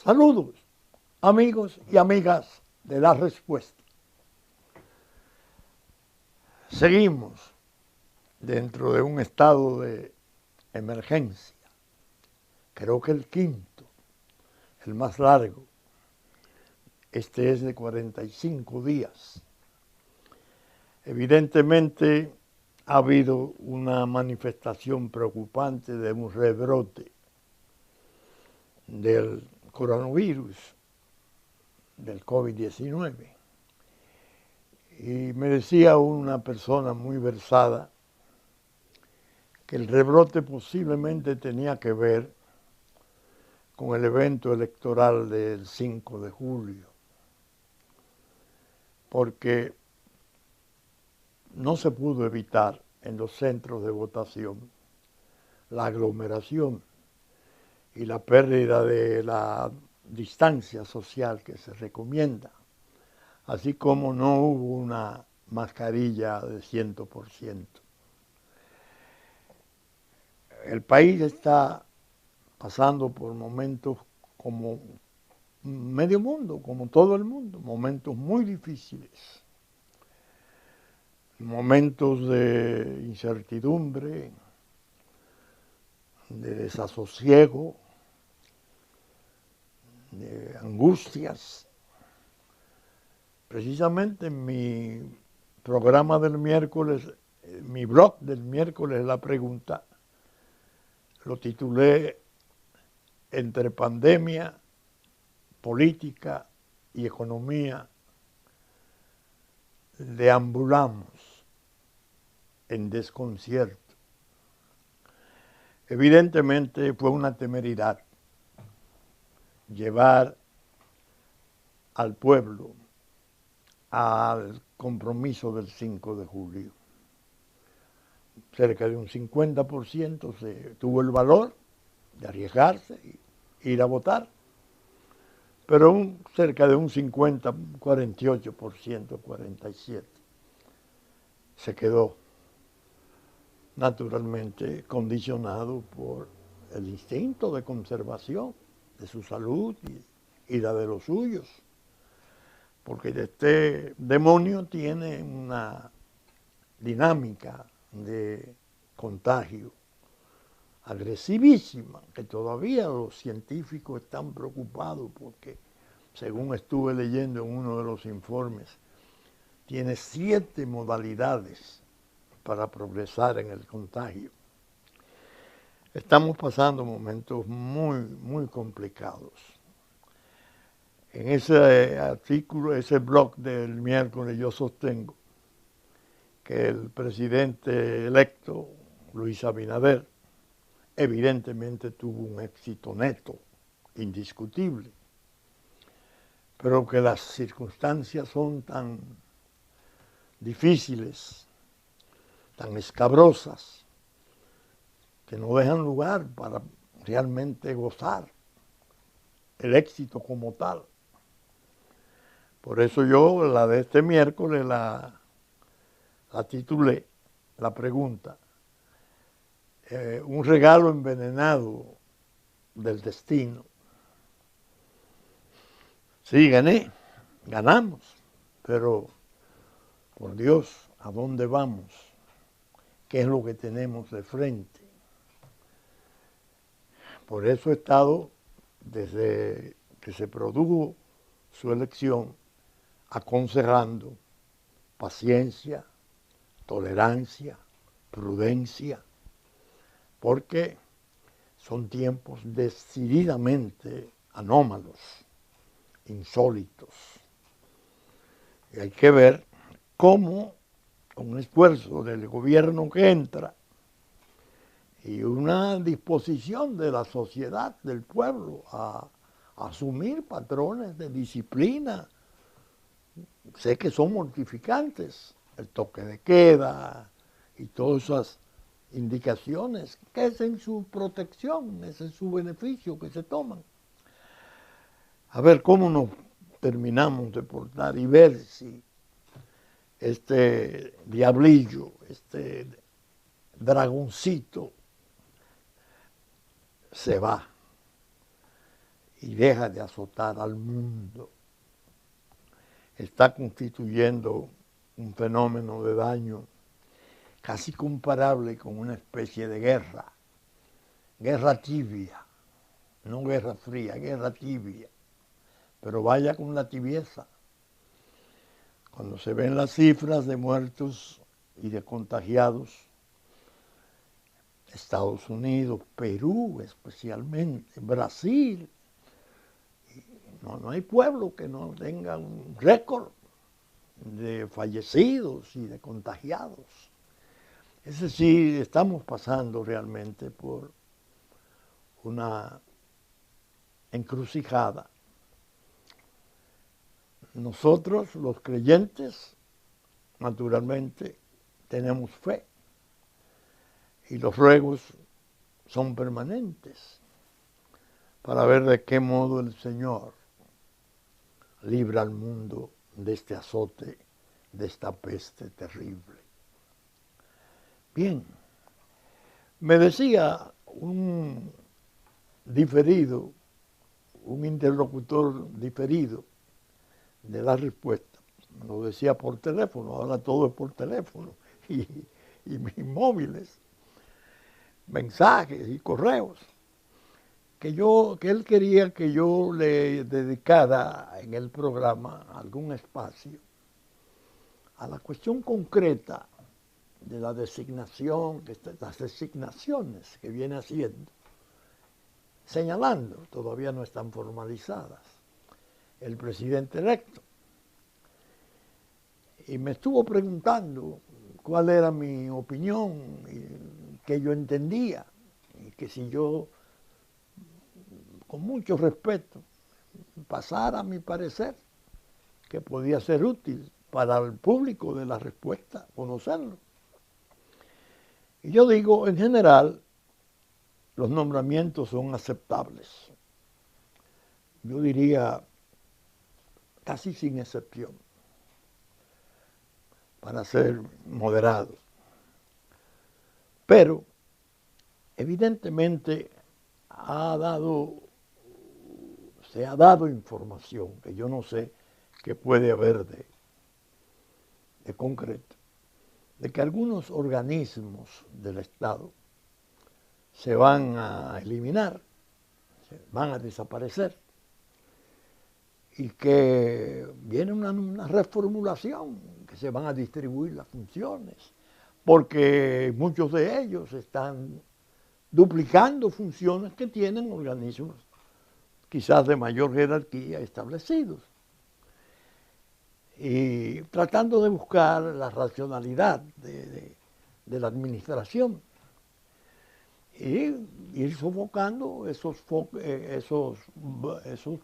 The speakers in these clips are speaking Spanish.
Saludos, amigos y amigas de La Respuesta. Seguimos dentro de un estado de emergencia, creo que el quinto, el más largo. Este es de 45 días. Evidentemente ha habido una manifestación preocupante de un rebrote del coronavirus, del COVID-19. Y me decía una persona muy versada que el rebrote posiblemente tenía que ver con el evento electoral del 5 de julio, porque no se pudo evitar en los centros de votación la aglomeración y la pérdida de la distancia social que se recomienda, así como no hubo una mascarilla de 100%. El país está pasando por momentos como medio mundo, como todo el mundo, momentos muy difíciles, momentos de incertidumbre, de desasosiego, de angustias. Precisamente en mi programa del miércoles, mi blog del miércoles, La Pregunta, lo titulé Entre pandemia, política y economía, deambulamos en desconcierto. Evidentemente fue una temeridad llevar al pueblo al compromiso del 5 de julio. Cerca de un 50% se tuvo el valor de arriesgarse e ir a votar, pero cerca de un 50, 48%, 47%, se quedó naturalmente condicionado por el instinto de conservación de su salud y la de los suyos, porque este demonio tiene una dinámica de contagio agresivísima, que todavía los científicos están preocupados porque, según estuve leyendo en uno de los informes, tiene 7 modalidades para progresar en el contagio. Estamos pasando momentos muy complicados. En ese artículo, ese blog del miércoles, yo sostengo que el presidente electo, Luis Abinader, evidentemente tuvo un éxito neto, indiscutible, pero que las circunstancias son tan difíciles, tan escabrosas, que no dejan lugar para realmente gozar el éxito como tal. Por eso yo la de este miércoles la titulé, La Pregunta, un regalo envenenado del destino. Sí, ganamos, pero por Dios, ¿a dónde vamos? ¿Qué es lo que tenemos de frente? Por eso he estado, desde que se produjo su elección, aconsejando paciencia, tolerancia, prudencia, porque son tiempos decididamente anómalos, insólitos. Y hay que ver cómo, con un esfuerzo del gobierno que entra y una disposición de la sociedad, del pueblo, a asumir patrones de disciplina, sé que son mortificantes, el toque de queda y todas esas indicaciones, que es en su protección, es en su beneficio que se toman. A ver cómo nos terminamos de portar y ver si este diablillo, este dragoncito se va y deja de azotar al mundo, está constituyendo un fenómeno de daño casi comparable con una especie de guerra tibia, no guerra fría, guerra tibia, pero vaya con la tibieza. Cuando se ven las cifras de muertos y de contagiados, Estados Unidos, Perú especialmente, Brasil, no hay pueblo que no tenga un récord de fallecidos y de contagiados. Es decir, estamos pasando realmente por una encrucijada. Nosotros, los creyentes, naturalmente, tenemos fe y los ruegos son permanentes para ver de qué modo el Señor libra al mundo de este azote, de esta peste terrible. Bien, me decía un diferido, un interlocutor diferido de la respuesta, me lo decía por teléfono, ahora todo es por teléfono, y mis móviles, mensajes y correos, que él quería que yo le dedicara en el programa algún espacio a la cuestión concreta de la designación, las designaciones que viene haciendo, señalando, todavía no están formalizadas, el presidente electo. Y me estuvo preguntando cuál era mi opinión, y que yo entendía, y que si yo, con mucho respeto, pasara mi parecer, que podía ser útil para el público de la respuesta, conocerlo. Y yo digo, en general, los nombramientos son aceptables. Yo diría, casi sin excepción, para ser moderado. Pero, evidentemente, se ha dado información que yo no sé qué puede haber de concreto, de que algunos organismos del Estado se van a eliminar, se van a desaparecer, y que viene una reformulación, que se van a distribuir las funciones, porque muchos de ellos están duplicando funciones que tienen organismos quizás de mayor jerarquía establecidos, y tratando de buscar la racionalidad de la administración y ir sofocando esos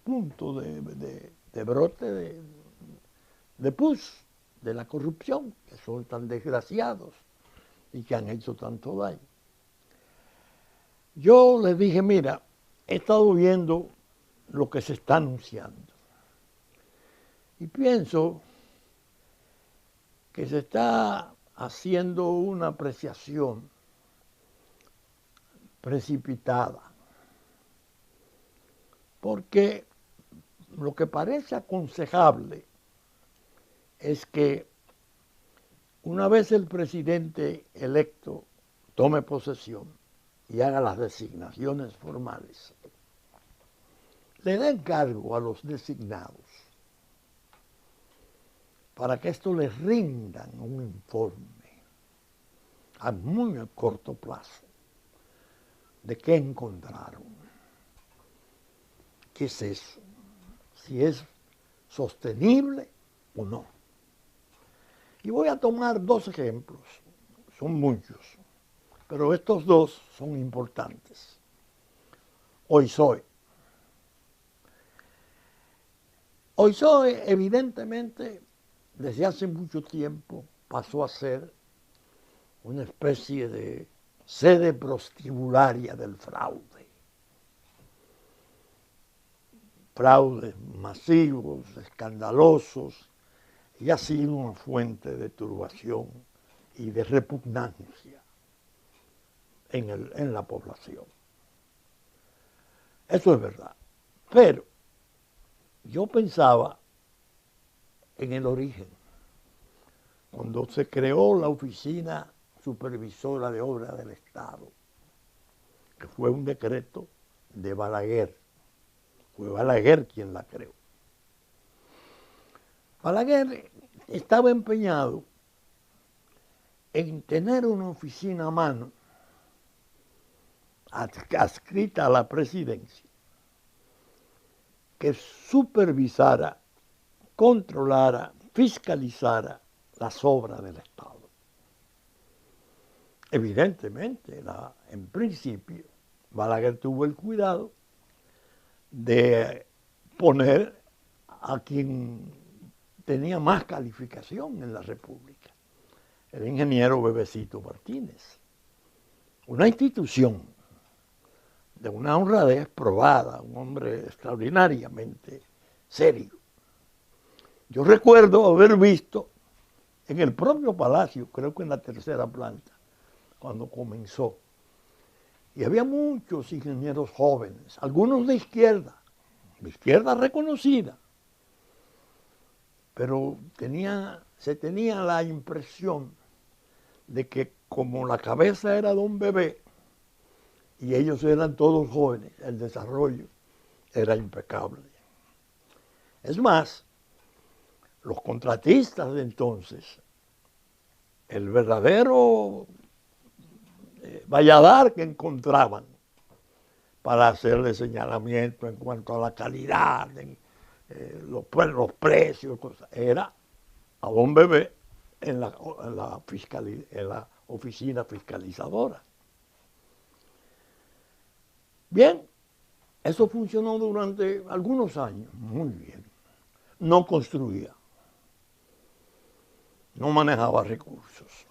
puntos de brote de pus, de la corrupción, que son tan desgraciados y que han hecho tanto daño. Yo les dije, mira, he estado viendo lo que se está anunciando y pienso que se está haciendo una apreciación precipitada, porque lo que parece aconsejable es que una vez el presidente electo tome posesión y haga las designaciones formales, le dé encargo a los designados para que esto les rindan un informe a muy corto plazo de qué encontraron, qué es eso, si es sostenible o no. Y voy a tomar dos ejemplos, son muchos, pero estos dos son importantes. OISOE, evidentemente, desde hace mucho tiempo pasó a ser una especie de sede prostibularia del fraude. Fraudes masivos, escandalosos, y ha sido una fuente de turbación y de repugnancia en la población. Eso es verdad. Pero yo pensaba en el origen, cuando se creó la Oficina Supervisora de Obras del Estado, que fue un decreto de Balaguer. Fue Balaguer quien la creó. Balaguer estaba empeñado en tener una oficina a mano adscrita a la presidencia que supervisara, controlara, fiscalizara las obras del Estado. Evidentemente, en principio, Balaguer tuvo el cuidado de poner a quien tenía más calificación en la República, el ingeniero Bebecito Martínez. Una institución de una honradez probada, un hombre extraordinariamente serio. Yo recuerdo haber visto en el propio Palacio, creo que en la tercera planta, cuando comenzó, y había muchos ingenieros jóvenes, algunos de izquierda reconocida, pero se tenía la impresión de que como la cabeza era don Bebé y ellos eran todos jóvenes, el desarrollo era impecable. Es más, los contratistas de entonces, el verdadero valladar que encontraban para hacerle señalamiento en cuanto a la calidad, los precios, era a don Bebé en la oficina fiscalizadora. Bien, eso funcionó durante algunos años, muy bien. No construía, no manejaba recursos.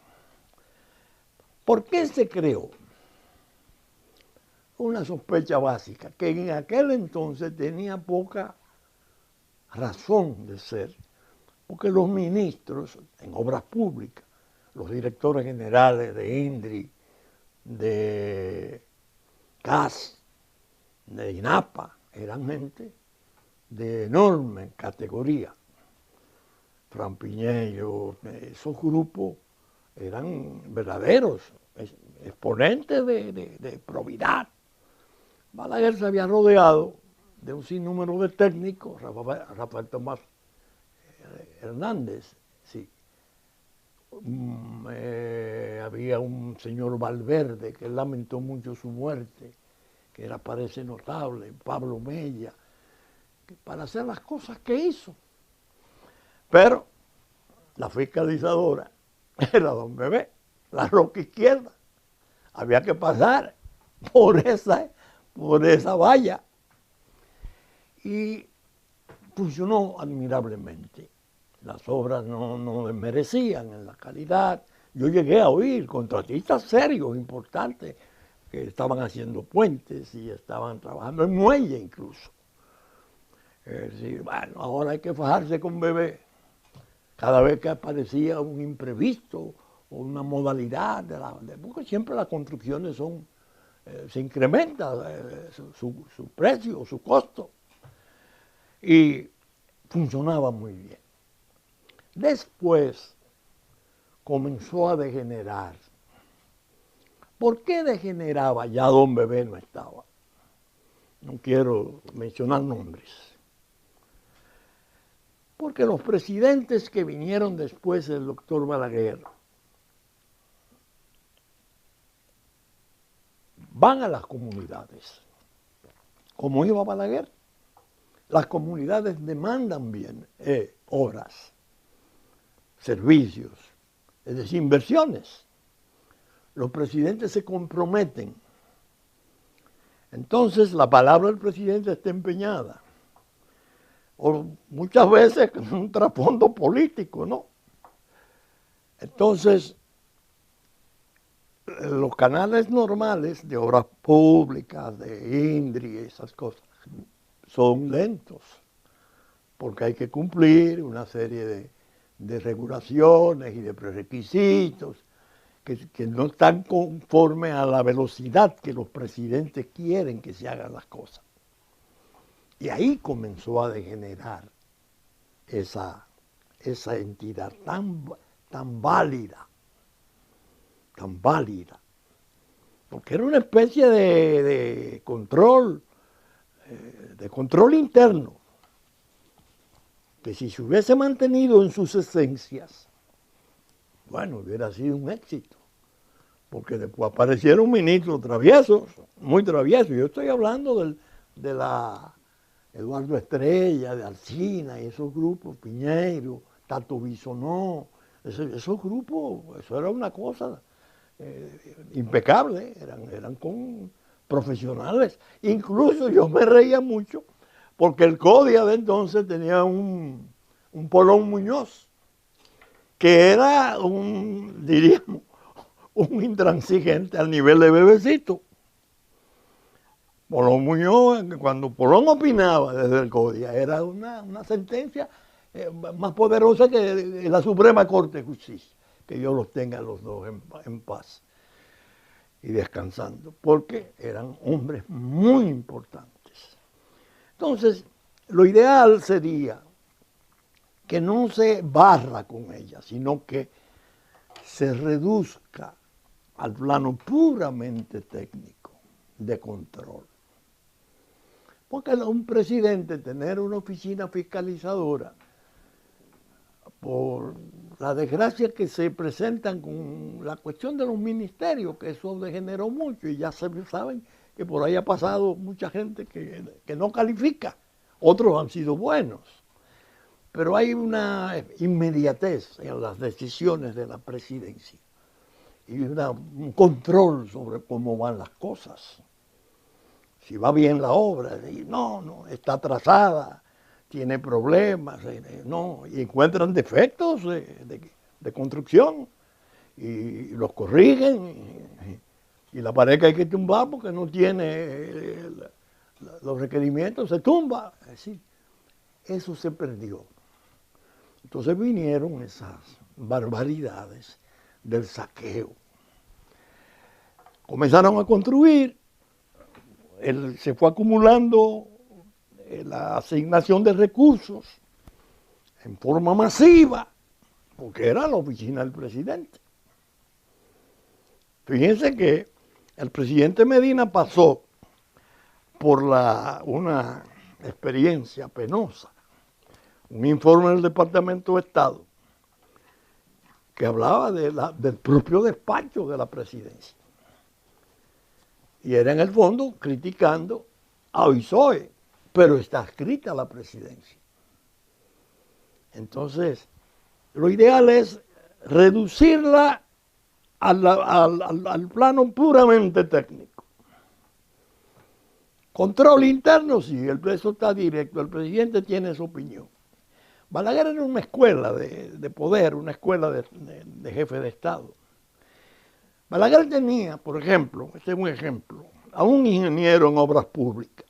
¿Por qué se creó? Una sospecha básica, que en aquel entonces tenía poca razón de ser, porque los ministros en obras públicas, los directores generales de INDRI, de CAS, de INAPA, eran gente de enorme categoría. Fran Piñeiro, esos grupos eran verdaderos exponentes de probidad. Balaguer se había rodeado de un sinnúmero de técnicos, Rafael Tomás Hernández, sí. Había un señor Valverde que lamentó mucho su muerte, que parece notable, Pablo Mella, para hacer las cosas que hizo. Pero la fiscalizadora era don Bebé, la roca izquierda. Había que pasar por esa valla. Y funcionó admirablemente. Las obras no desmerecían en la calidad. Yo llegué a oír contratistas serios, importantes, que estaban haciendo puentes y estaban trabajando en muelle incluso. Es decir, bueno, ahora hay que fajarse con Bebé. Cada vez que aparecía un imprevisto o una modalidad, porque siempre las construcciones se incrementa su precio, su costo. Y funcionaba muy bien. Después comenzó a degenerar. ¿Por qué degeneraba? Ya don Bebé no estaba. No quiero mencionar nombres. Porque los presidentes que vinieron después del doctor Balaguer van a las comunidades. Como iba Balaguer, las comunidades demandan bien obras, servicios, es decir, inversiones. Los presidentes se comprometen. Entonces la palabra del presidente está empeñada. O muchas veces con un trasfondo político, ¿no? Entonces, los canales normales de obras públicas, de INDRI, esas cosas, son lentos, porque hay que cumplir una serie de regulaciones y de prerequisitos que no están conformes a la velocidad que los presidentes quieren que se hagan las cosas. Y ahí comenzó a degenerar esa entidad tan válida, porque era una especie de control interno, que si se hubiese mantenido en sus esencias, bueno, hubiera sido un éxito, porque después aparecieron ministros traviesos, muy traviesos. Yo estoy hablando de la Eduardo Estrella, de Alsina y esos grupos, Piñeiro, Tato Bisonó, esos grupos, eso era una cosa impecable, eran con profesionales. Incluso yo me reía mucho porque el CODIA de entonces tenía un Polón Muñoz, que era diríamos, un intransigente al nivel de Bebecito. Polón Muñoz, cuando Polón opinaba desde el CODIA, era una sentencia más poderosa que la Suprema Corte de Justicia. Que Dios los tenga los dos en paz y descansando, porque eran hombres muy importantes. Entonces, lo ideal sería que no se barra con ella, sino que se reduzca al plano puramente técnico de control. Porque un presidente tener una oficina fiscalizadora, por la desgracia que se presentan con la cuestión de los ministerios, que eso degeneró mucho y ya saben que por ahí ha pasado mucha gente que no califica, otros han sido buenos, pero hay una inmediatez en las decisiones de la presidencia y un control sobre cómo van las cosas. Si va bien la obra, no, está atrasada, tiene problemas, no, y encuentran defectos de construcción y los corrigen y la pared que hay que tumbar porque no tiene los requerimientos, se tumba. Es decir, eso se perdió. Entonces vinieron esas barbaridades del saqueo. Comenzaron a construir, se fue acumulando la asignación de recursos en forma masiva, porque era la oficina del presidente. Fíjense que el presidente Medina pasó por una experiencia penosa, un informe del Departamento de Estado que hablaba del propio despacho de la presidencia. Y era en el fondo criticando a OISOE, pero está escrita la presidencia. Entonces, lo ideal es reducirla al plano puramente técnico. Control interno, sí, eso está directo, el presidente tiene su opinión. Balaguer era una escuela de poder, una escuela de jefe de Estado. Balaguer tenía, por ejemplo, este es un ejemplo, a un ingeniero en obras públicas,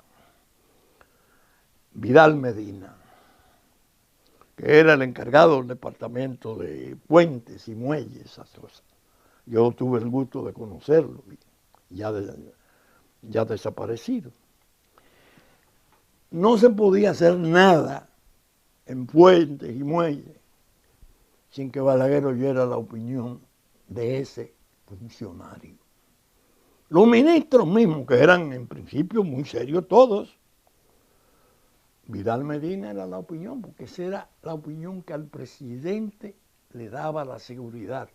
Vidal Medina, que era el encargado del departamento de puentes y muelles, esas cosas. Yo tuve el gusto de conocerlo, ya desaparecido. No se podía hacer nada en puentes y muelles sin que Balaguer oyera la opinión de ese funcionario. Los ministros mismos, que eran en principio muy serios todos, Vidal Medina era la opinión, porque esa era la opinión que al presidente le daba la seguridad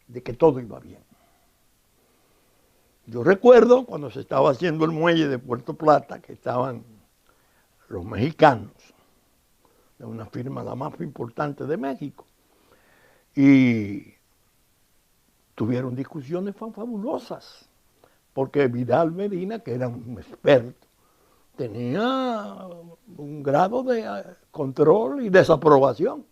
de que todo iba bien. Yo recuerdo cuando se estaba haciendo el muelle de Puerto Plata, que estaban los mexicanos, de una firma la más importante de México, y tuvieron discusiones fabulosas, porque Vidal Medina, que era un experto, tenía un grado de control y desaprobación.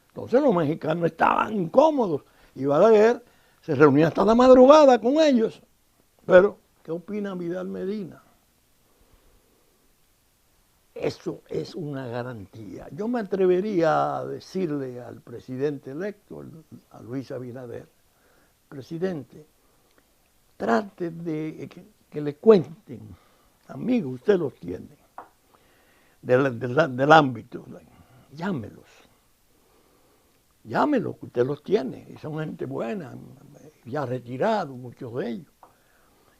Entonces los mexicanos estaban incómodos y Balaguer se reunía hasta la madrugada con ellos. Pero, ¿qué opina Vidal Medina? Eso es una garantía. Yo me atrevería a decirle al presidente electo, a Luis Abinader, presidente, trate de que le cuenten, amigos, usted los tiene, del ámbito. Llámelos. Llámelos, que usted los tiene. Y son gente buena, ya retirados, muchos de ellos.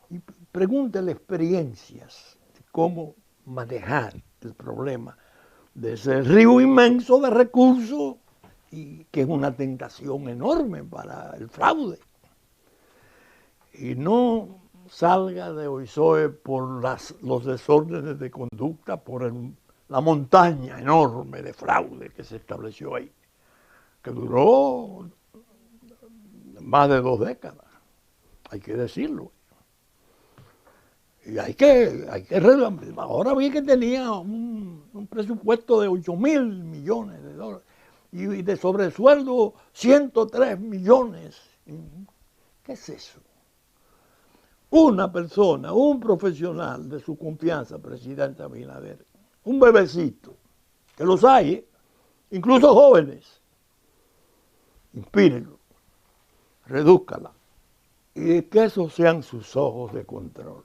Y pregúntele experiencias de cómo manejar el problema de ese río inmenso de recursos y que es una tentación enorme para el fraude. Y no salga de OISOE por los desórdenes de conducta, por la montaña enorme de fraude que se estableció ahí, que duró más de 2 décadas, hay que decirlo. Y hay que ahora vi que tenía un presupuesto de 8.000 millones de dólares y de sobresueldo 103 millones. ¿Qué es eso? Una persona, un profesional de su confianza, presidente Abinader, un bebecito, que los hay, incluso jóvenes, inspírenlo, redúzcala, y que esos sean sus ojos de control.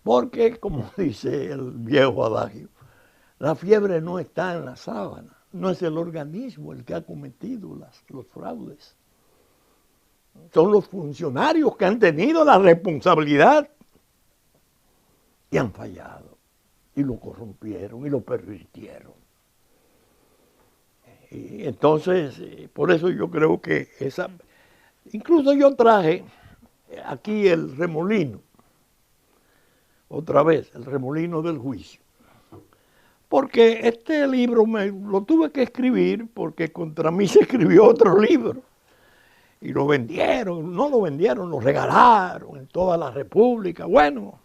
Porque, como dice el viejo adagio, la fiebre no está en la sábana, no es el organismo el que ha cometido los fraudes. Son los funcionarios que han tenido la responsabilidad y han fallado, y lo corrompieron y lo pervirtieron. Y entonces, por eso yo creo que incluso yo traje aquí el remolino, otra vez, el remolino del juicio. Porque este libro lo tuve que escribir porque contra mí se escribió otro libro. Y lo vendieron, no lo vendieron, lo regalaron en toda la República. Bueno,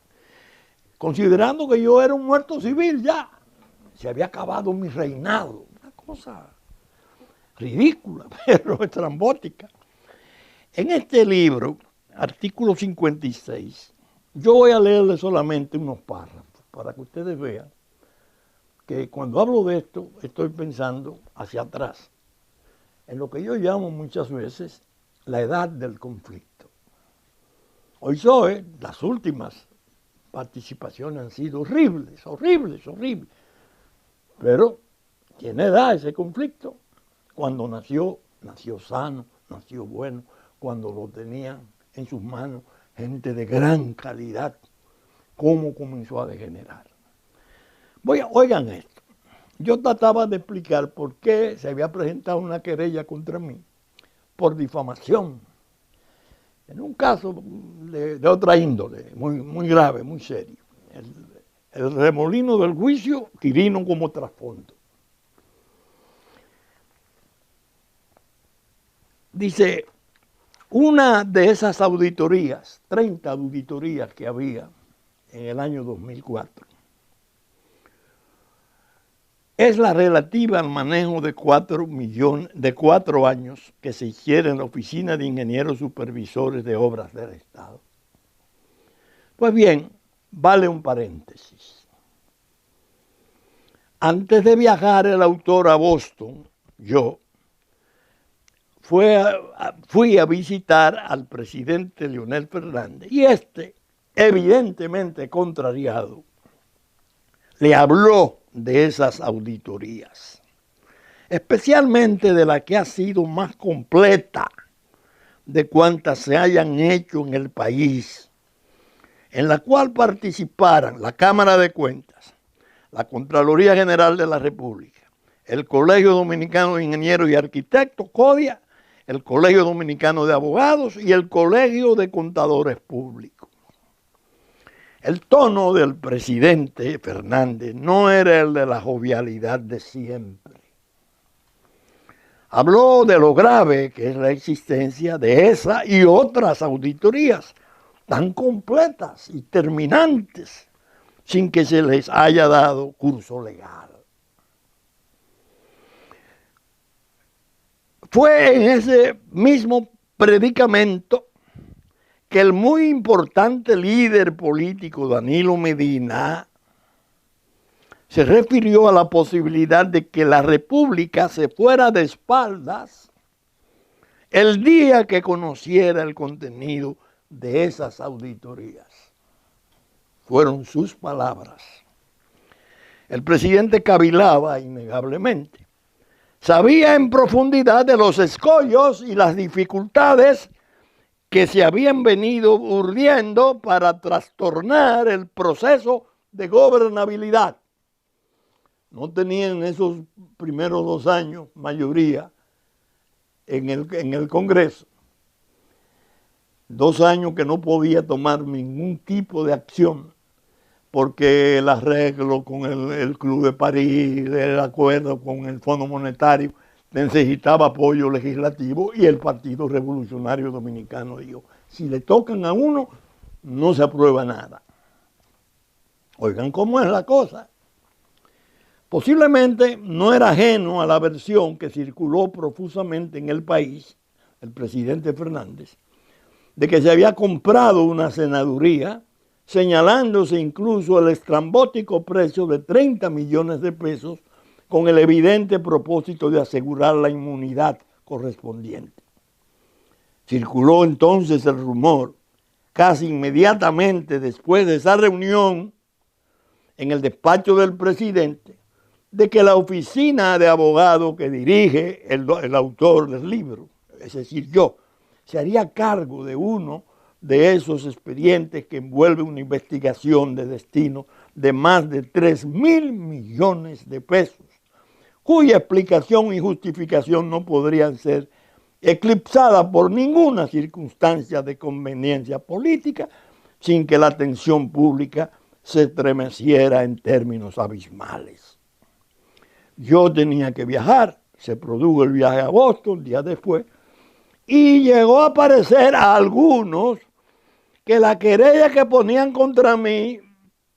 considerando que yo era un muerto civil ya, se había acabado mi reinado. Una cosa ridícula, pero estrambótica. En este libro, artículo 56, yo voy a leerle solamente unos párrafos para que ustedes vean que cuando hablo de esto estoy pensando hacia atrás, en lo que yo llamo muchas veces la edad del conflicto. OISOE, las últimas participaciones han sido horribles, pero tiene edad ese conflicto. Cuando nació sano, nació bueno, cuando lo tenían en sus manos gente de gran calidad, cómo comenzó a degenerar. Oigan esto, yo trataba de explicar por qué se había presentado una querella contra mí por difamación, en un caso de otra índole, muy grave, muy serio. El remolino del juicio que vino como trasfondo. Dice, una de esas auditorías, 30 auditorías que había en el año 2004, es la relativa al manejo de 4 años que se hiciera en la Oficina de Ingenieros Supervisores de Obras del Estado. Pues bien, vale un paréntesis. Antes de viajar el autor a Boston, yo fui a visitar al presidente Leonel Fernández y evidentemente contrariado, le habló de esas auditorías, especialmente de la que ha sido más completa de cuantas se hayan hecho en el país, en la cual participaran la Cámara de Cuentas, la Contraloría General de la República, el Colegio Dominicano de Ingenieros y Arquitectos, CODIA, el Colegio Dominicano de Abogados y el Colegio de Contadores Públicos. El tono del presidente Fernández no era el de la jovialidad de siempre. Habló de lo grave que es la existencia de esa y otras auditorías tan completas y terminantes sin que se les haya dado curso legal. Fue en ese mismo predicamento que el muy importante líder político Danilo Medina se refirió a la posibilidad de que la República se fuera de espaldas el día que conociera el contenido de esas auditorías. Fueron sus palabras. El presidente cavilaba innegablemente. Sabía en profundidad de los escollos y las dificultades que se habían venido urdiendo para trastornar el proceso de gobernabilidad. No tenían esos primeros 2 años mayoría en el Congreso. 2 años que no podía tomar ningún tipo de acción porque el arreglo con el Club de París, el acuerdo con el Fondo Monetario, necesitaba apoyo legislativo y el Partido Revolucionario Dominicano dijo, si le tocan a uno, no se aprueba nada. Oigan cómo es la cosa. Posiblemente no era ajeno a la versión que circuló profusamente en el país, el presidente Fernández, de que se había comprado una senaduría, señalándose incluso el estrambótico precio de 30 millones de pesos con el evidente propósito de asegurar la inmunidad correspondiente. Circuló entonces el rumor, casi inmediatamente después de esa reunión, en el despacho del presidente, de que la oficina de abogado que dirige el autor del libro, es decir, yo, se haría cargo de uno de esos expedientes que envuelve una investigación de destino de más de 3.000 millones de pesos, cuya explicación y justificación no podrían ser eclipsadas por ninguna circunstancia de conveniencia política sin que la atención pública se estremeciera en términos abismales. Yo tenía que viajar, se produjo el viaje a Boston, días después, y llegó a aparecer a algunos que la querella que ponían contra mí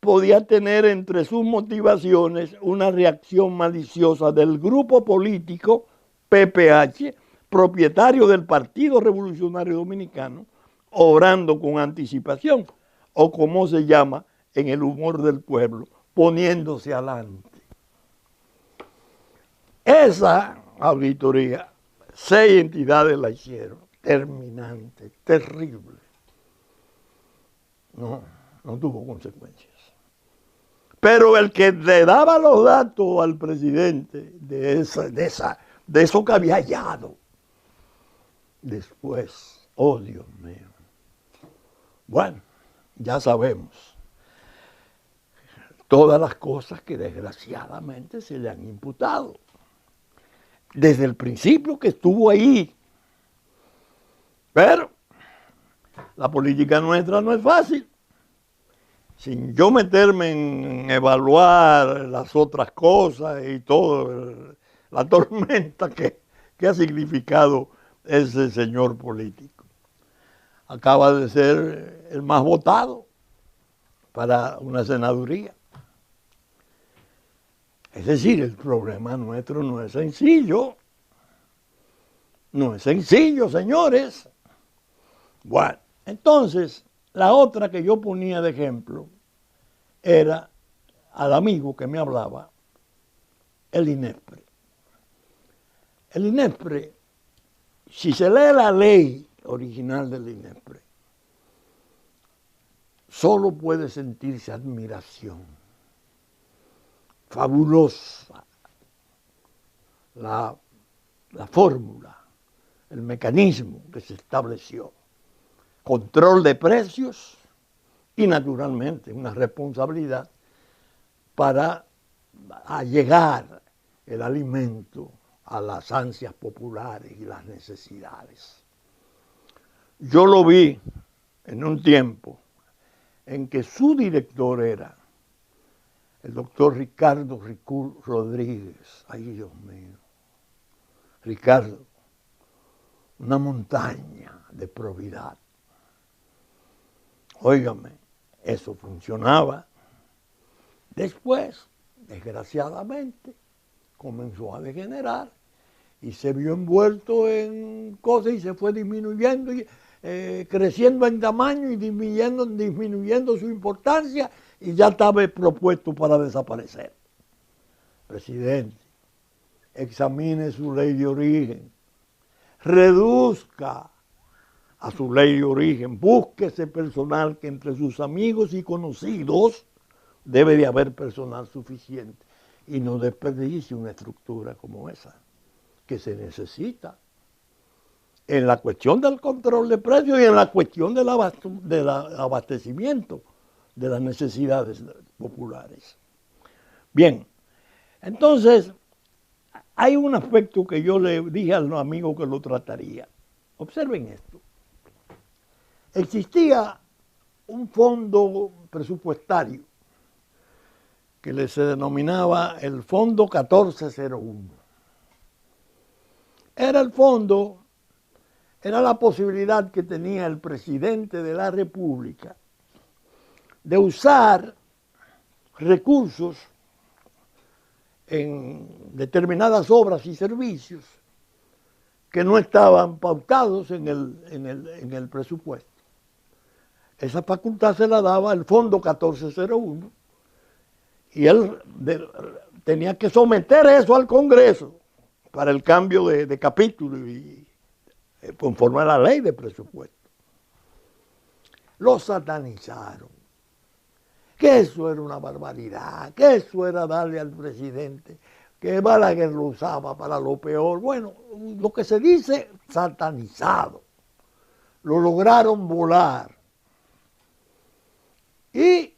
podía tener entre sus motivaciones una reacción maliciosa del grupo político PPH, propietario del Partido Revolucionario Dominicano, obrando con anticipación, o como se llama en el humor del pueblo, poniéndose adelante. Esa auditoría, 6 entidades la hicieron, terminante, terrible. No tuvo consecuencias. Pero el que le daba los datos al presidente de eso que había hallado, después, oh Dios mío. Bueno, ya sabemos todas las cosas que desgraciadamente se le han imputado. Desde el principio que estuvo ahí. Pero la política nuestra no es fácil. Sin yo meterme en evaluar las otras cosas y todo, la tormenta que ha significado ese señor político. Acaba de ser el más votado para una senaduría. Es decir, el problema nuestro no es sencillo. No es sencillo, señores. Bueno, entonces, la otra que yo ponía de ejemplo era al amigo que me hablaba, el INESPRE. El INESPRE, si se lee la ley original del INESPRE, solo puede sentirse admiración. Fabulosa la fórmula, el mecanismo que se estableció. Control de precios y naturalmente una responsabilidad para allegar el alimento a las ansias populares y las necesidades. Yo lo vi en un tiempo en que su director era el doctor Ricardo Ricul Rodríguez. Ay, Dios mío. Ricardo, una montaña de probidad. Óigame, eso funcionaba. Después, desgraciadamente, comenzó a degenerar y se vio envuelto en cosas y se fue disminuyendo, y, creciendo en tamaño y disminuyendo su importancia, y ya estaba propuesto para desaparecer. Presidente, examine su ley de origen, reduzca a su ley de origen, búsquese personal que entre sus amigos y conocidos debe de haber personal suficiente y no desperdicie una estructura como esa, que se necesita en la cuestión del control de precios y en la cuestión del abastecimiento de las necesidades populares. Bien, entonces hay un aspecto que yo le dije a los amigos que lo trataría. Observen esto. Existía un fondo presupuestario que se denominaba el Fondo 1401. Era la posibilidad que tenía el presidente de la República de usar recursos en determinadas obras y servicios que no estaban pautados en el presupuesto. Esa facultad se la daba el Fondo 1401 y él tenía que someter eso al Congreso para el cambio de capítulo y conforme a la ley de presupuesto. Lo satanizaron, que eso era una barbaridad, que eso era darle al presidente, que Balaguer lo usaba para lo peor. Bueno, lo que se dice satanizado. Lo lograron volar y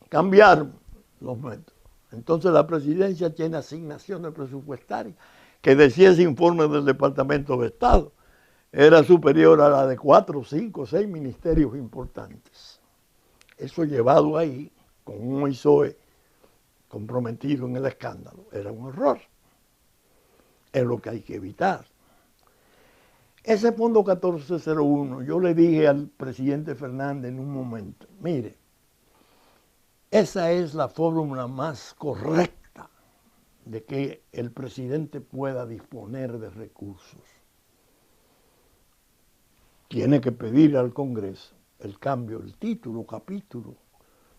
cambiaron los métodos. Entonces la presidencia tiene asignaciones presupuestarias que decía ese informe del Departamento de Estado era superior a la de 4, 5, 6 ministerios importantes. Eso llevado ahí con un Moisés comprometido en el escándalo era un error. Es lo que hay que evitar. Ese Fondo 1401, yo le dije al presidente Fernández en un momento, mire, esa es la fórmula más correcta de que el presidente pueda disponer de recursos. Tiene que pedir al Congreso el cambio del título, capítulo,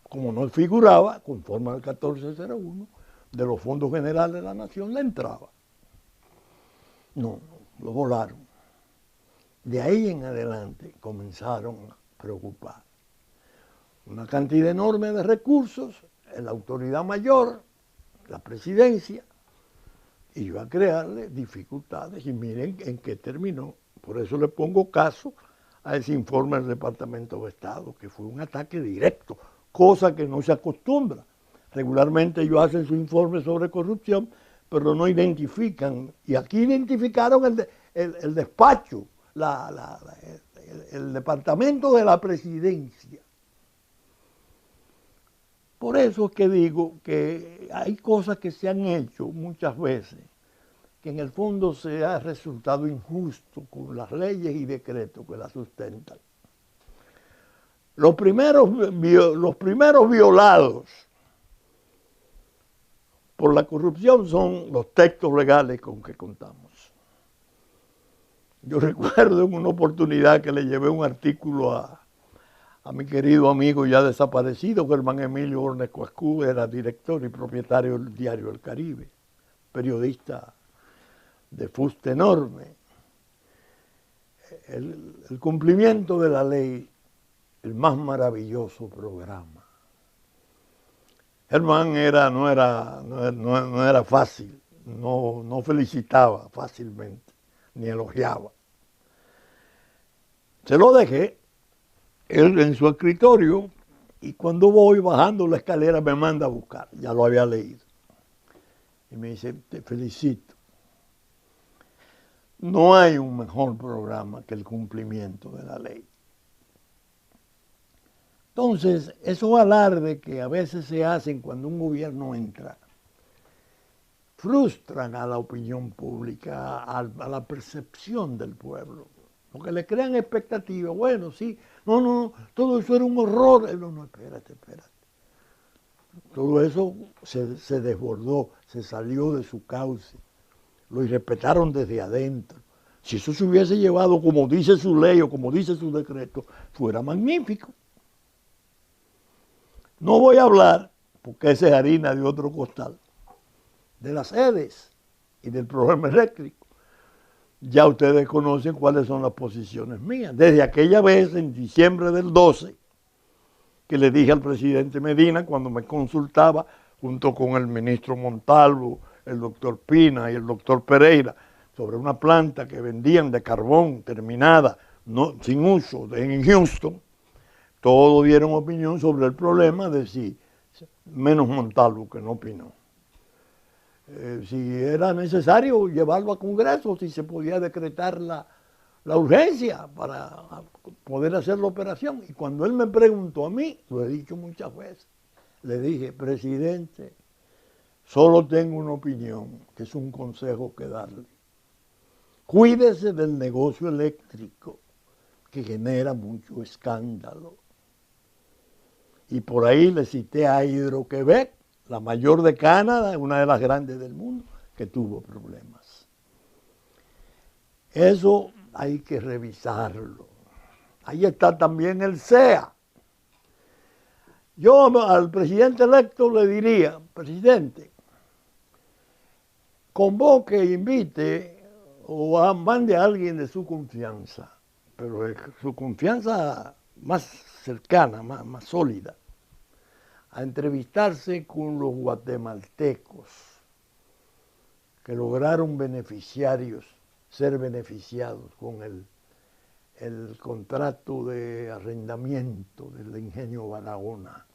como no figuraba, conforme al 1401, de los fondos generales de la nación, le entraba. No, lo volaron. De ahí en adelante comenzaron a preocupar. Una cantidad enorme de recursos, la autoridad mayor, la presidencia, iba a crearle dificultades y miren en qué terminó. Por eso le pongo caso a ese informe del Departamento de Estado, que fue un ataque directo, cosa que no se acostumbra. Regularmente ellos hacen su informe sobre corrupción, pero no identifican. Y aquí identificaron el despacho, el Departamento de la Presidencia. Por eso es que digo que hay cosas que se han hecho muchas veces que en el fondo se ha resultado injusto con las leyes y decretos que las sustentan. Los primeros violados por la corrupción son los textos legales con que contamos. Yo recuerdo en una oportunidad que le llevé un artículo a mi querido amigo ya desaparecido, Germán Emilio Ornes Coascú, era director y propietario del diario El Caribe, periodista de fuste enorme. El cumplimiento de la ley, el más maravilloso programa. Germán no era fácil, no felicitaba fácilmente, ni elogiaba. Se lo dejé, él en su escritorio, y cuando voy bajando la escalera me manda a buscar, ya lo había leído. Y me dice, te felicito. No hay un mejor programa que el cumplimiento de la ley. Entonces, esos alardes que a veces se hacen cuando un gobierno entra, frustran a la opinión pública, a la percepción del pueblo, porque le crean expectativas. Bueno, sí, no, todo eso era un horror. No, espérate. Todo eso se desbordó, se salió de su cauce. Lo irrespetaron desde adentro. Si eso se hubiese llevado como dice su ley o como dice su decreto, fuera magnífico. No voy a hablar, porque esa es harina de otro costal, de las sedes y del programa eléctrico. Ya ustedes conocen cuáles son las posiciones mías. Desde aquella vez, en diciembre del 12, que le dije al presidente Medina cuando me consultaba, junto con el ministro Montalvo, el doctor Pina y el doctor Pereira, sobre una planta que vendían de carbón terminada, no, sin uso, en Houston. Todos dieron opinión sobre el problema de si, menos Montalvo, que no opinó. Si era necesario llevarlo a Congreso, si se podía decretar la urgencia para poder hacer la operación. Y cuando él me preguntó a mí, lo he dicho muchas veces, le dije, presidente, solo tengo una opinión, que es un consejo que darle. Cuídese del negocio eléctrico, que genera mucho escándalo. Y por ahí le cité a Hydro-Québec, la mayor de Canadá, una de las grandes del mundo, que tuvo problemas. Eso hay que revisarlo. Ahí está también el CEA. Yo al presidente electo le diría, presidente, convoque, invite o mande a alguien de su confianza, pero de su confianza más cercana, más sólida, a entrevistarse con los guatemaltecos que lograron ser beneficiados con el contrato de arrendamiento del ingenio Barahona.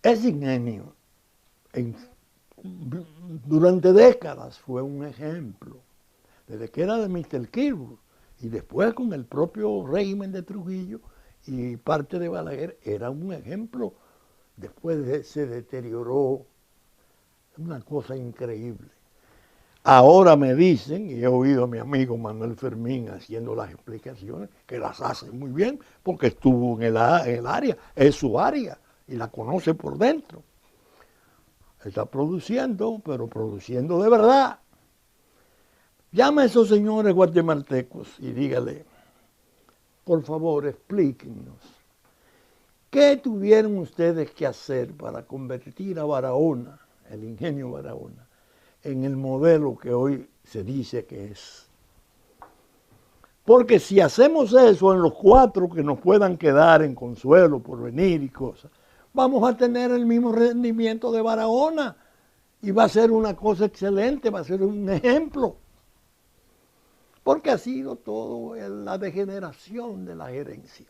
Ese ingenio durante décadas fue un ejemplo, desde que era de Mr. Kirby y después con el propio régimen de Trujillo y parte de Balaguer, era un ejemplo. Después se deterioró, una cosa increíble. Ahora me dicen, y he oído a mi amigo Manuel Fermín haciendo las explicaciones, que las hace muy bien, porque estuvo en el área, es su área, y la conoce por dentro. Está produciendo, pero produciendo de verdad. Llame a esos señores guatemaltecos y dígale, por favor, explíquenos, ¿qué tuvieron ustedes que hacer para convertir a Barahona, el ingenio Barahona, en el modelo que hoy se dice que es? Porque si hacemos eso en los 4 que nos puedan quedar en Consuelo, Porvenir y cosas, vamos a tener el mismo rendimiento de Barahona y va a ser una cosa excelente, va a ser un ejemplo. Porque ha sido todo la degeneración de la gerencia.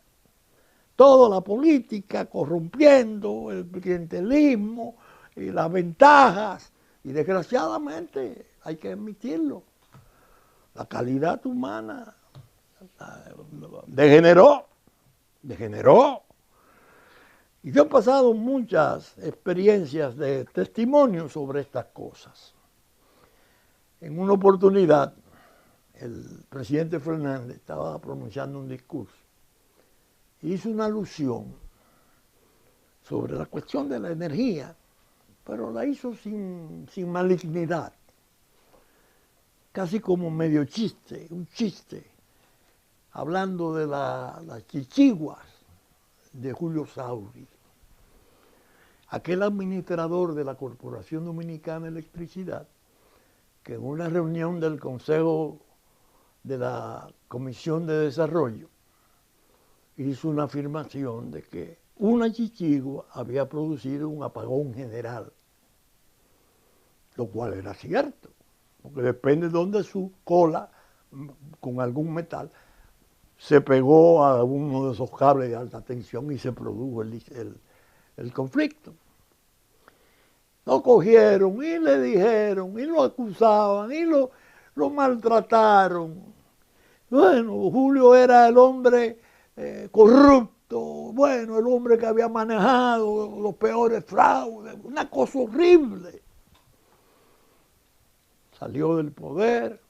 Toda la política corrompiendo, el clientelismo y las ventajas. Y desgraciadamente, hay que admitirlo, la calidad humana degeneró. Y yo he pasado muchas experiencias de testimonio sobre estas cosas. En una oportunidad, el presidente Fernández estaba pronunciando un discurso. Hizo una alusión sobre la cuestión de la energía, pero la hizo sin malignidad, casi como medio chiste, un chiste, hablando de las chichiguas de Julio Sauri, aquel administrador de la Corporación Dominicana de Electricidad, que en una reunión del Consejo de la Comisión de Desarrollo hizo una afirmación de que una chichigua había producido un apagón general, lo cual era cierto, porque depende de dónde su cola con algún metal se pegó a uno de esos cables de alta tensión y se produjo el conflicto. Lo cogieron y le dijeron y lo acusaban y lo maltrataron. Bueno, Julio era el hombre corrupto, bueno, el hombre que había manejado los peores fraudes, una cosa horrible. Salió del poder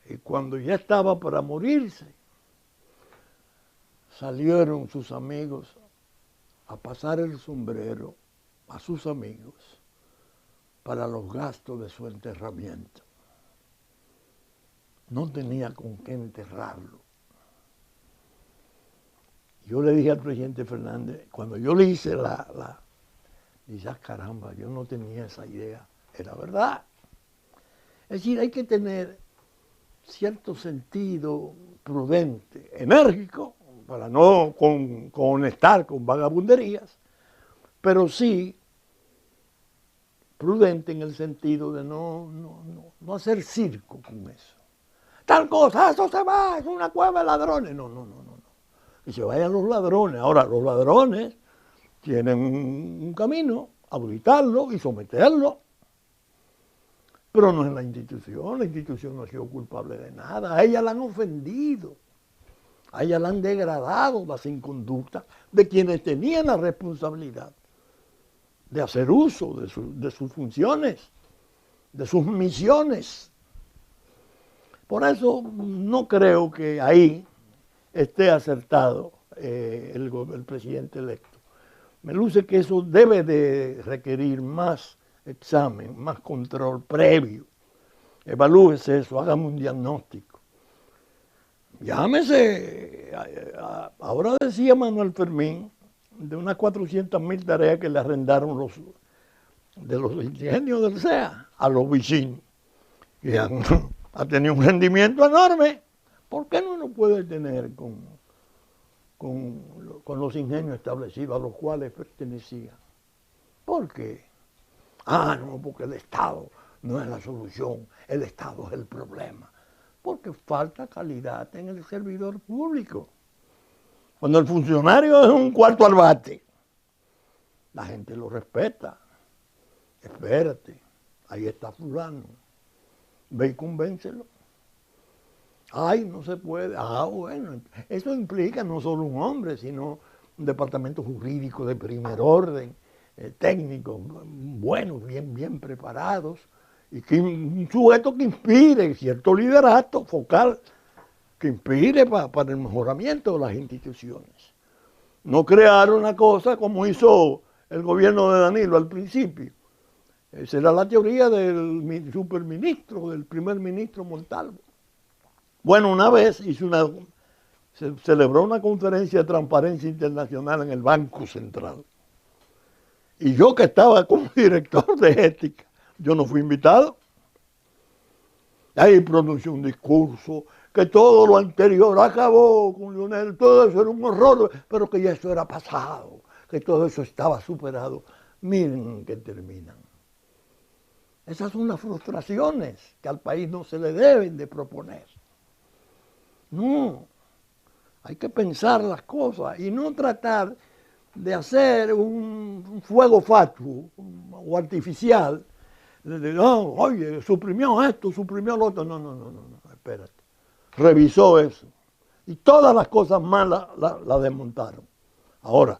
y cuando ya estaba para morirse, salieron sus amigos a pasar el sombrero a sus amigos para los gastos de su enterramiento. No tenía con qué enterrarlo. Yo le dije al presidente Fernández, cuando yo le hice dice, caramba, yo no tenía esa idea, era verdad. Es decir, hay que tener cierto sentido prudente, enérgico, para no conectar con vagabunderías, pero sí prudente en el sentido de no hacer circo con eso. Tal cosa, eso se va, es una cueva de ladrones. No. Que se vayan los ladrones. Ahora, los ladrones tienen un camino, habilitarlo y someterlo. Pero no es la institución no ha sido culpable de nada. A ella la han ofendido, a ella la han degradado las inconductas de quienes tenían la responsabilidad de hacer uso de sus funciones, de sus misiones. Por eso no creo que ahí esté acertado el presidente electo. Me luce que eso debe de requerir más examen, más control previo. Evalúese eso, hágame un diagnóstico. Llámese, ahora decía Manuel Fermín, de unas 400,000 tareas que le arrendaron de los ingenios del CEA a los vecinos. Y ha tenido un rendimiento enorme. ¿Por qué no lo puede tener con los ingenios establecidos a los cuales pertenecía? ¿Por qué? No, porque el Estado no es la solución, el Estado es el problema. Porque falta calidad en el servidor público. Cuando el funcionario es un cuarto al bate, la gente lo respeta. Espérate, ahí está fulano. Ve y convéncelo. Ay, no se puede. Bueno, eso implica no solo un hombre, sino un departamento jurídico de primer orden, técnicos buenos, bien preparados, y que un sujeto que inspire cierto liderato focal, que inspire para el mejoramiento de las instituciones. No crear una cosa como hizo el gobierno de Danilo al principio. Esa era la teoría del superministro, del primer ministro Montalvo. Bueno, una vez se celebró una conferencia de transparencia internacional en el Banco Central. Y yo, que estaba como director de ética, yo no fui invitado. Ahí pronunció un discurso que todo lo anterior acabó con Leonel, todo eso era un horror, pero que ya eso era pasado, que todo eso estaba superado. Miren que terminan. Esas son las frustraciones que al país no se le deben de proponer. No, hay que pensar las cosas y no tratar de hacer un fuego fatuo o artificial. Oye, suprimió esto, suprimió lo otro. No, espérate. Revisó eso. Y todas las cosas malas la desmontaron. Ahora,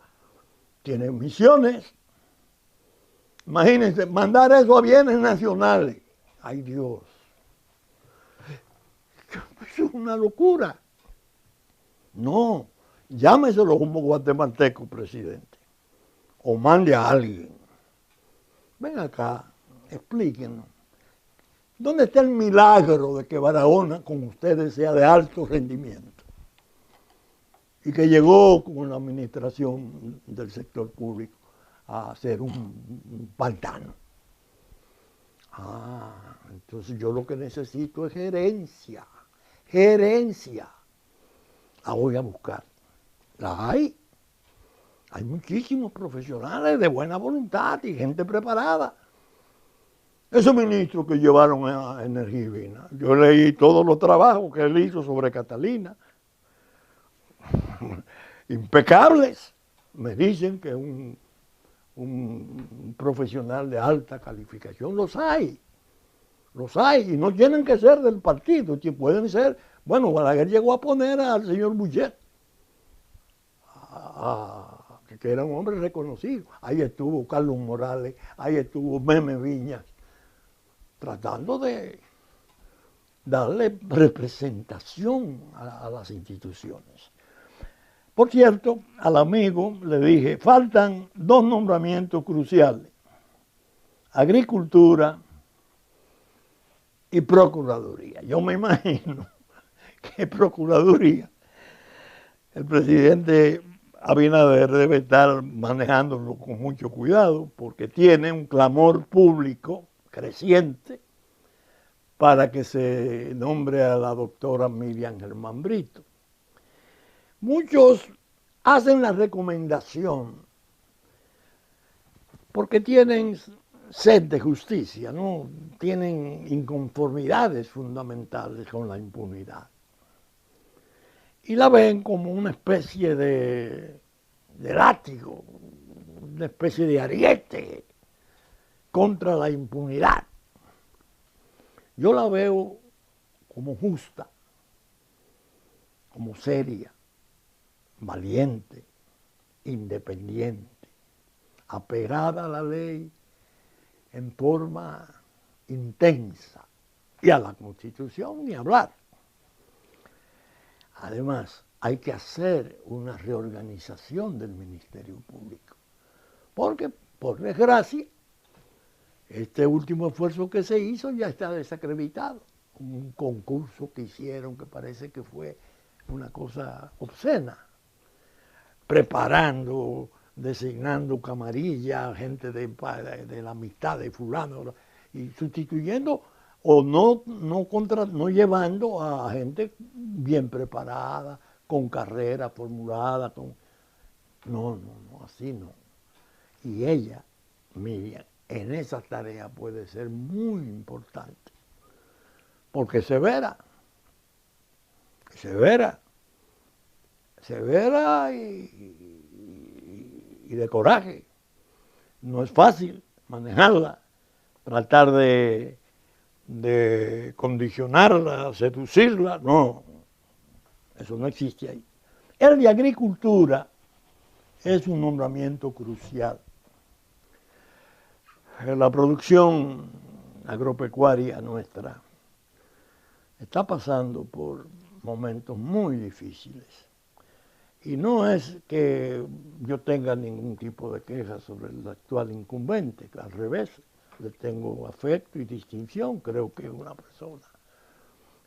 tiene misiones. Imagínense, mandar eso a bienes nacionales. ¡Ay, Dios! Eso es una locura. No, llámeselo como guatemalteco, presidente. O mande a alguien. Ven acá, explíquenos. ¿Dónde está el milagro de que Barahona con ustedes sea de alto rendimiento? Y que llegó con la administración del sector público a hacer un pantano. Entonces yo lo que necesito es gerencia. Gerencia. La voy a buscar. La hay. Hay muchísimos profesionales de buena voluntad y gente preparada. Esos ministros que llevaron a Energía y Minas, yo leí todos los trabajos que él hizo sobre Catalina. Impecables. Me dicen que un profesional de alta calificación. Los hay, y no tienen que ser del partido, pueden ser. Bueno, Balaguer llegó a poner al señor Bullet, que era un hombre reconocido. Ahí estuvo Carlos Morales, ahí estuvo Meme Viñas, tratando de darle representación a las instituciones. Por cierto, al amigo le dije, faltan 2 nombramientos cruciales: Agricultura y Procuraduría. Yo me imagino que Procuraduría, el presidente Abinader debe estar manejándolo con mucho cuidado, porque tiene un clamor público creciente para que se nombre a la doctora Miriam Germán Brito. Muchos hacen la recomendación porque tienen sed de justicia, ¿no? Tienen inconformidades fundamentales con la impunidad. Y la ven como una especie de látigo, una especie de ariete contra la impunidad. Yo la veo como justa, como seria, valiente, independiente, apegada a la ley en forma intensa y a la Constitución ni hablar. Además, hay que hacer una reorganización del Ministerio Público, porque, por desgracia, este último esfuerzo que se hizo ya está desacreditado. Un concurso que hicieron que parece que fue una cosa obscena, preparando, designando camarilla, gente de la amistad de fulano, y sustituyendo o no llevando a gente bien preparada, con carrera formulada, no, así no. Y ella, Miriam, en esa tarea puede ser muy importante, porque severa y de coraje. No es fácil manejarla, tratar de condicionarla, seducirla, no, eso no existe ahí. El de agricultura es un nombramiento crucial. La producción agropecuaria nuestra está pasando por momentos muy difíciles. Y no es que yo tenga ningún tipo de queja sobre el actual incumbente, que al revés, le tengo afecto y distinción, creo que es una persona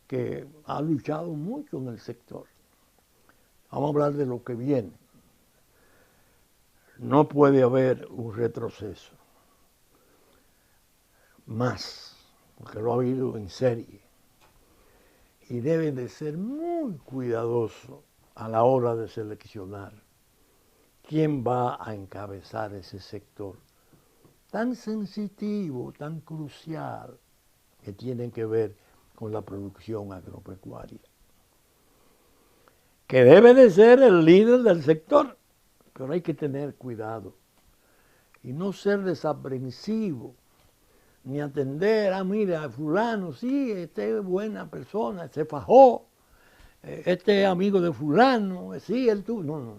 que ha luchado mucho en el sector. Vamos a hablar de lo que viene. No puede haber un retroceso más, porque lo ha habido en serie. Y debe de ser muy cuidadoso a la hora de seleccionar quién va a encabezar ese sector tan sensitivo, tan crucial, que tiene que ver con la producción agropecuaria, que debe de ser el líder del sector, pero hay que tener cuidado y no ser desaprensivo, ni atender, mira, fulano, sí, este es buena persona, se fajó, este es amigo de fulano, sí, él tú. No.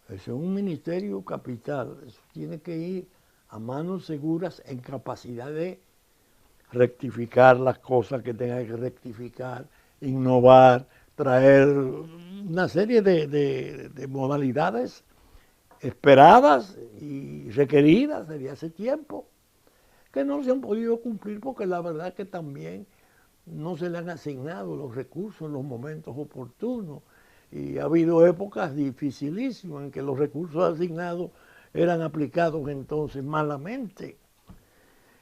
Eso es un ministerio capital, eso tiene que ir a manos seguras en capacidad de rectificar las cosas que tenga que rectificar, innovar, traer una serie de modalidades esperadas y requeridas desde hace tiempo, que no se han podido cumplir porque la verdad que también no se le han asignado los recursos en los momentos oportunos. Y ha habido épocas dificilísimas en que los recursos asignados eran aplicados entonces malamente.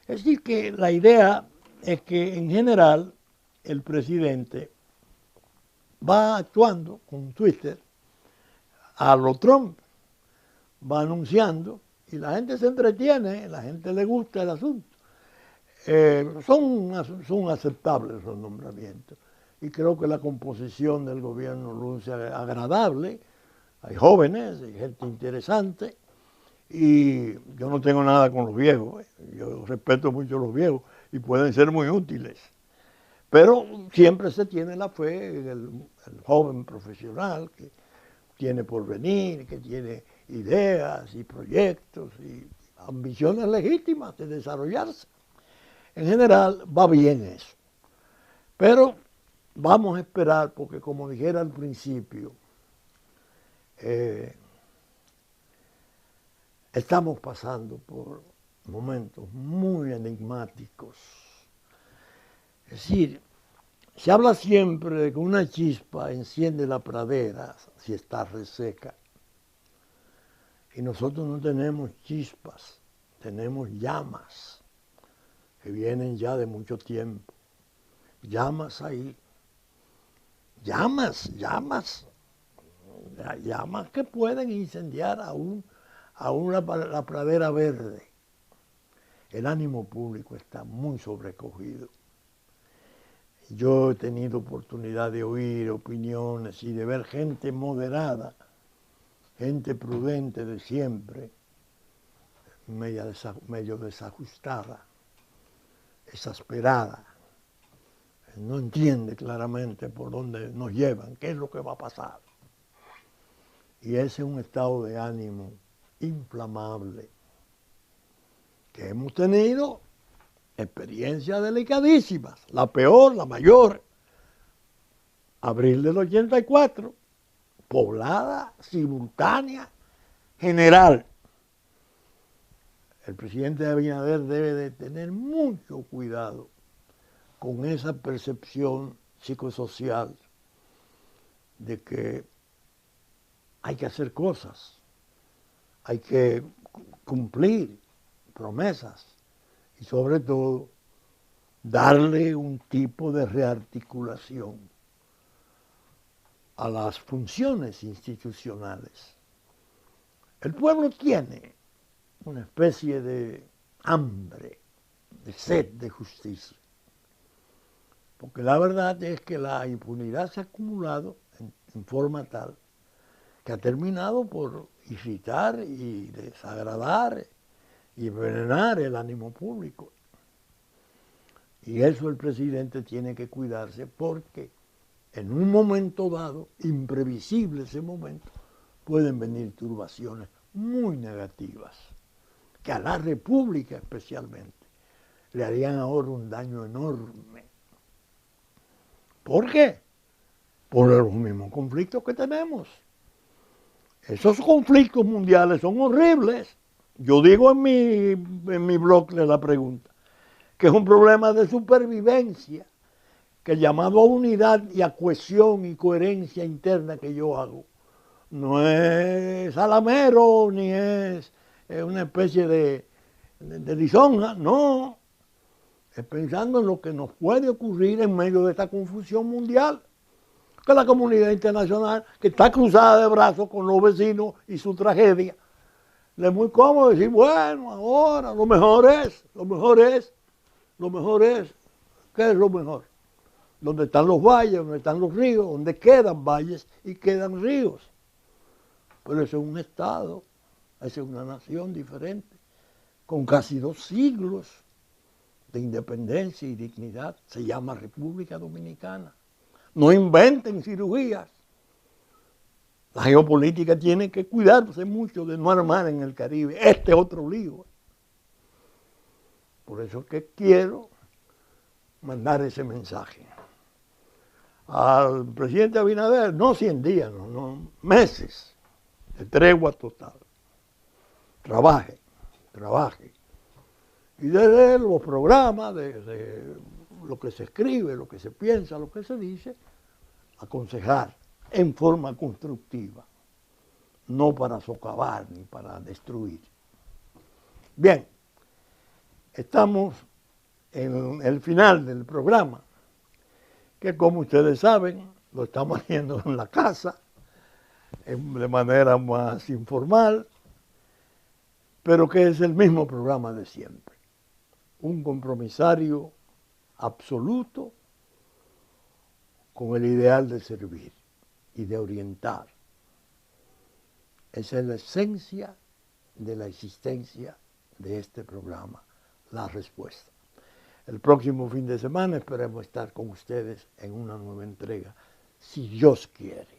Es decir, que la idea es que en general el presidente va actuando con Twitter a lo Trump, va anunciando y la gente se entretiene, la gente le gusta el asunto. Son aceptables los nombramientos y creo que la composición del gobierno luce agradable. Hay jóvenes, hay gente interesante y yo no tengo nada con los viejos. Yo respeto mucho a los viejos y pueden ser muy útiles. Pero siempre se tiene la fe en el joven profesional que tiene porvenir, que tiene ideas y proyectos y ambiciones legítimas de desarrollarse. En general va bien eso. Pero vamos a esperar porque, como dijera al principio, estamos pasando por momentos muy enigmáticos. Es decir, se habla siempre de que una chispa enciende la pradera si está reseca. Y nosotros no tenemos chispas, tenemos llamas. que vienen ya de mucho tiempo. Llamas ahí, llamas que pueden incendiar aún la pradera verde. El ánimo público está muy sobrecogido. Yo he tenido oportunidad de oír opiniones y de ver gente moderada, gente prudente de siempre, medio desajustada, exasperada. No entiende claramente por dónde nos llevan, qué es lo que va a pasar. Y ese es un estado de ánimo inflamable que hemos tenido experiencias delicadísimas. La peor, la mayor, abril del 84, poblada, simultánea, general. El presidente Abinader debe de tener mucho cuidado con esa percepción psicosocial de que hay que hacer cosas, hay que cumplir promesas y sobre todo darle un tipo de rearticulación a las funciones institucionales. El pueblo tiene una especie de hambre, de sed de justicia, porque la verdad es que la impunidad se ha acumulado en forma tal que ha terminado por irritar y desagradar y envenenar el ánimo público. Y eso el presidente tiene que cuidarse porque en un momento dado, imprevisible ese momento, pueden venir turbaciones muy negativas, que a la República especialmente le harían ahora un daño enorme. ¿Por qué? Por los mismos conflictos que tenemos. Esos conflictos mundiales son horribles. Yo digo en mi blog de la pregunta que es un problema de supervivencia, que el llamado a unidad y a cohesión y coherencia interna que yo hago no es salamero ni es una especie de lisonja, no. Es pensando en lo que nos puede ocurrir en medio de esta confusión mundial. Que la comunidad internacional, que está cruzada de brazos con los vecinos y su tragedia, le es muy cómodo decir, bueno, ahora lo mejor es, ¿qué es lo mejor? Donde están los valles, donde están los ríos, donde quedan valles y quedan ríos. Pero eso es un estado, esa es una nación diferente, con casi 2 siglos de independencia y dignidad. Se llama República Dominicana. No inventen cirugías. La geopolítica tiene que cuidarse mucho de no armar en el Caribe este otro lío. Por eso es que quiero mandar ese mensaje al presidente Abinader, no 100 días, no, meses de tregua total. Trabaje. Y desde los programas, de lo que se escribe, lo que se piensa, lo que se dice, aconsejar en forma constructiva, no para socavar ni para destruir. Bien, estamos en el final del programa, que como ustedes saben, lo estamos haciendo en la casa, de manera más informal, pero que es el mismo programa de siempre. Un compromisario absoluto con el ideal de servir y de orientar. Esa es la esencia de la existencia de este programa, La Respuesta. El próximo fin de semana esperemos estar con ustedes en una nueva entrega, si Dios quiere.